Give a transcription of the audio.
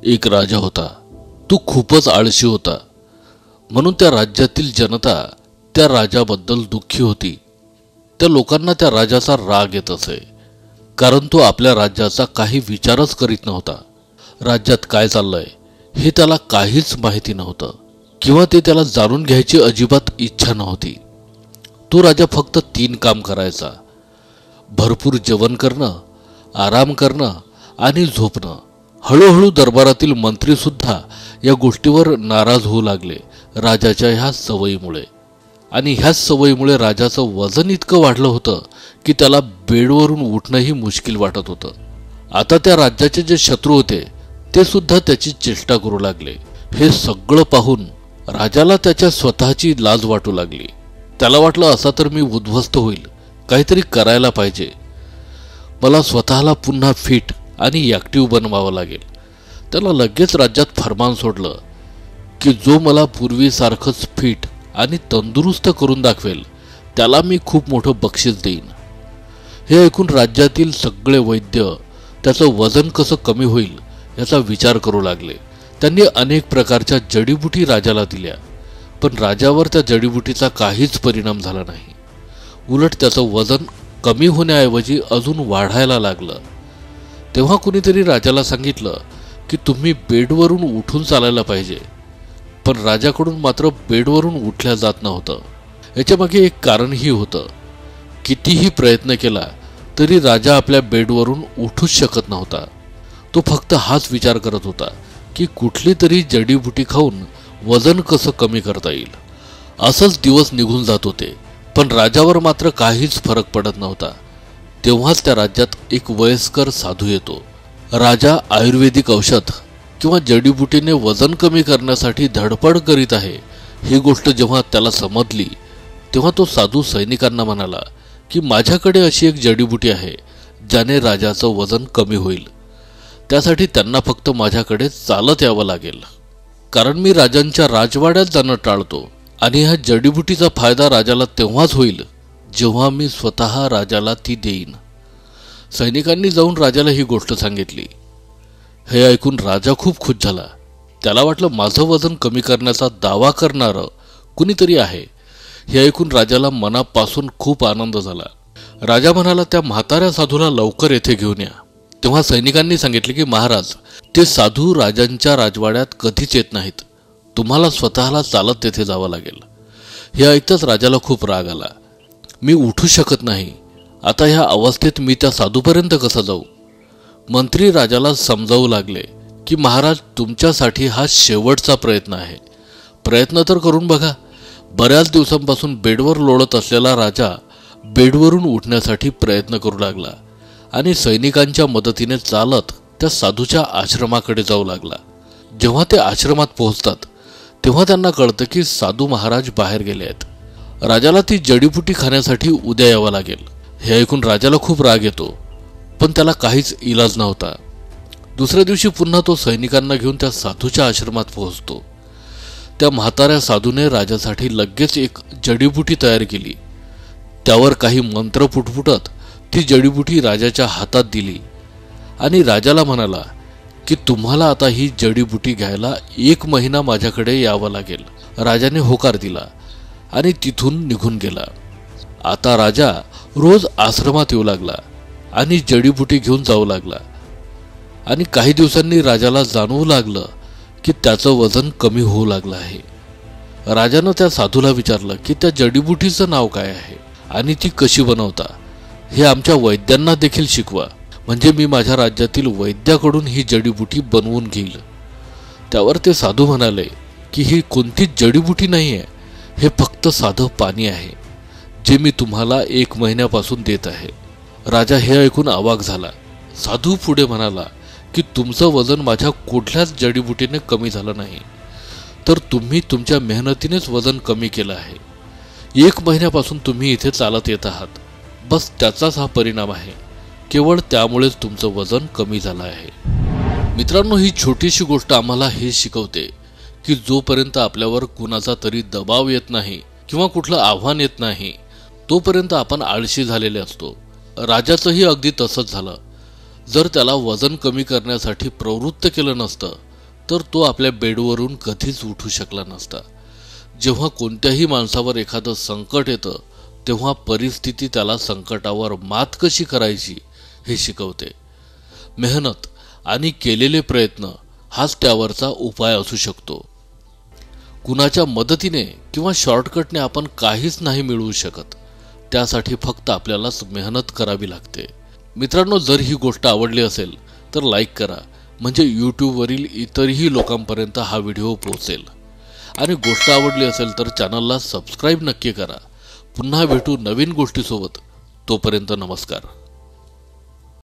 एक राजा होता. तो खूपच आळशी होता. म्हणून त्या राज्यातील जनता त्या राजाबद्दल दुःखी होती. त्या लोकांना त्या राजाचा राग येत असे, कारण तो आपल्या राज्याचा काही विचारच करीत नव्हता. राज्यात काय चाललंय हे त्याला काहीच माहिती नव्हतं, किंवा ते त्याला जाणून घ्यायची अजिबात इच्छा नव्हती. तो राजा फक्त 3 काम करायचा: भरपूर जेवण करणं, आराम करणं आणि झोपणं. हळूहळू दरबारातील मंत्री सुद्धा या गोष्टीवर नाराज होऊ लागले राजाच्या ह्या सवयीमुळे. आणि ह्याच सवयीमुळे राजाचं वजन इतकं वाढलं होतं की त्याला बेडवरून उठणंही मुश्किल वाटत होतं. आता त्या राज्याचे जे शत्रू होते ते सुद्धा त्याची चेष्टा करू लागले. हे सगळं पाहून राजाला त्याच्या स्वतःची लाज वाटू लागली. त्याला वाटलं, असा तर मी उद्ध्वस्त होईल, काहीतरी करायला पाहिजे. मला स्वतःला पुन्हा फिट आणि ॲक्टिव्ह बनवावं लागेल. त्याला लगेच राज्यात फरमान सोडलं की जो मला पूर्वीसारखंच फिट आणि तंदुरुस्त करून दाखवेल त्याला मी खूप मोठं बक्षीस देईन. हे ऐकून राज्यातील सगळे वैद्य त्याचं वजन कसं कमी होईल याचा विचार करू लागले. त्यांनी अनेक प्रकारच्या जडीबुटी राजाला दिल्या, पण राजावर त्या जडीबुटीचा काहीच परिणाम झाला नाही. उलट त्याचं वजन कमी होण्याऐवजी अजून वाढायला लागलं. तेव्हा कुणीतरी राजाला सांगितलं की तुम्ही बेडवरून उठून चालायला पाहिजे. पण राजाकडून मात्र बेडवरून उठल्या जात नव्हतं. याच्यामागे एक कारणही होतं. कितीही प्रयत्न केला तरी राजा आपल्या बेडवरून उठूच शकत नव्हता. तो फक्त हाच विचार करत होता की कुठली तरी जडीबुटी खाऊन वजन कसं कमी करता येईल. असंच दिवस निघून जात होते, पण राजावर मात्र काहीच फरक पडत नव्हता. तेव्हाच त्या राज्यात एक वयस्कर साधू येतो. राजा आयुर्वेदिक औषध किंवा जडीबुटीने वजन कमी करण्यासाठी धडपड करीत आहे ही गोष्ट जेव्हा त्याला समजली, तेव्हा तो साधू सैनिकांना म्हणाला की माझ्याकडे अशी एक जडीबुटी आहे ज्याने राजाचं वजन कमी होईल. त्यासाठी त्यांना फक्त माझ्याकडे चालत यावं लागेल, कारण मी राजांच्या राजवाड्यात जाणं टाळतो. आणि ह्या जडीबुटीचा फायदा राजाला तेव्हाच होईल जेव्हा मी स्वतः राजाला ती देईन. सैनिकांनी जाऊन राजाला ही गोष्ट सांगितली. हे ऐकून राजा खूप खुश झाला. त्याला वाटलं, माझं वजन कमी करण्याचा दावा करणारं कुणीतरी आहे. हे ऐकून राजाला मनापासून खूप आनंद झाला. राजा म्हणाला, त्या म्हाताऱ्या साधूला लवकर येथे घेऊन या. तेव्हा सैनिकांनी सांगितले की महाराज, ते साधू राजांच्या राजवाड्यात कधीच येत नाहीत. तुम्हाला स्वतःला चालत तेथे जावं लागेल. हे ऐकताच राजाला खूप राग आला. मी उठू शकत नाही. आता ह्या अवस्थेत मी त्या साधूपर्यंत कसं जाऊ? मंत्री राजाला समजावू लागले की महाराज, तुमच्यासाठी हा शेवटचा प्रयत्न आहे. प्रयत्न तर करून बघा. बऱ्याच दिवसांपासून बेडवर लोळत असलेला राजा बेडवरून उठण्यासाठी प्रयत्न करू लागला आणि सैनिकांच्या मदतीने चालत त्या साधूच्या आश्रमाकडे जाऊ लागला. जेव्हा ते आश्रमात पोहोचतात तेव्हा त्यांना कळतं की साधू महाराज बाहेर गेले आहेत. राजाला ती जडीबुटी खाण्यासाठी उद्या यावं लागेल. हे ऐकून राजाला खूप राग येतो, पण त्याला काहीच इलाज नव्हता. दुसऱ्या दिवशी पुन्हा तो सैनिकांना घेऊन त्या साधूच्या आश्रमात पोहोचतो. त्या म्हाताऱ्या साधूने राजासाठी लगेच एक जडीबुटी तयार केली. त्यावर काही मंत्र पुटपुटत ती जडीबुटी राजाच्या हातात दिली आणि राजाला म्हणाला की तुम्हाला आता ही जडीबुटी घ्यायला 1 महिना माझ्याकडे यावं लागेल. राजाने होकार दिला आणि तिथून निघून गेला. आता राजा रोज आश्रमात येऊ लागला आणि जडीबुटी घेऊन जाऊ लागला. आणि काही दिवसांनी राजाला जाणवू लागलं की त्याचं वजन कमी होऊ लागलं आहे. राजानं त्या साधूला विचारलं की त्या जडीबुटीचं नाव काय आहे आणि ती कशी बनवता, हे आमच्या वैद्यांना देखील शिकवा, म्हणजे मी माझ्या राज्यातील वैद्याकडून ही जडीबुटी बनवून घेईल. त्यावर ते साधू म्हणाले की ही कोणतीच जडीबुटी नाही आहे, हे फक्त साधं पाणी आहे जे मी तुम्हाला 1 महिन्यापासून देत आहे. राजा हे ऐकून अवाक झाला. साधू पुढे म्हणाला की तुमचं वजन माझ्या कुठल्याच जडीबुटीने कमी झालं नाही, तर तुम्ही तुमच्या मेहनतीनेच वजन कमी केलं आहे. 1 महिन्यापासून तुम्ही इथे चालत येत आहात, बस त्याचाच हा परिणाम आहे. केवळ त्यामुळेच तुमचं वजन कमी झालं आहे. मित्रांनो, ही छोटीशी गोष्ट आम्हाला हे शिकवते की जोपर्यंत आपल्यावर कुणाचा तरी दबाव येत नाही किंवा कुठलं आव्हान येत नाही, तोपर्यंत आपण आळशी झालेले असतो. राजाचंही अगदी तसंच झालं. जर त्याला वजन कमी करण्यासाठी प्रवृत्त केलं नसतं तर तो आपल्या बेडवरून कधीच उठू शकला नसता. जेव्हा कोणत्याही माणसावर एखादं संकट येतं तेव्हा परिस्थिती त्याला संकटावर मात कशी करायची हे शिकवते. मेहनत आणि केलेले प्रयत्न हाच त्यावरचा उपाय असू शकतो. कुणाच्या मदतीने किंवा शॉर्टकटने आपण काहीच नाही मिळवू शकत. त्यासाठी फक्त आपल्यालाच मेहनत करावी लागते. मित्रांनो, जर ही गोष्ट आवडली असेल तर लाईक करा, म्हणजे यूट्यूबवरील इतरही लोकांपर्यंत हा व्हिडिओ पोहोचेल. आणि गोष्ट आवडली असेल तर चॅनलला सबस्क्राईब नक्की करा. पुन्हा भेटू नवीन गोष्टीसोबत. तोपर्यंत नमस्कार.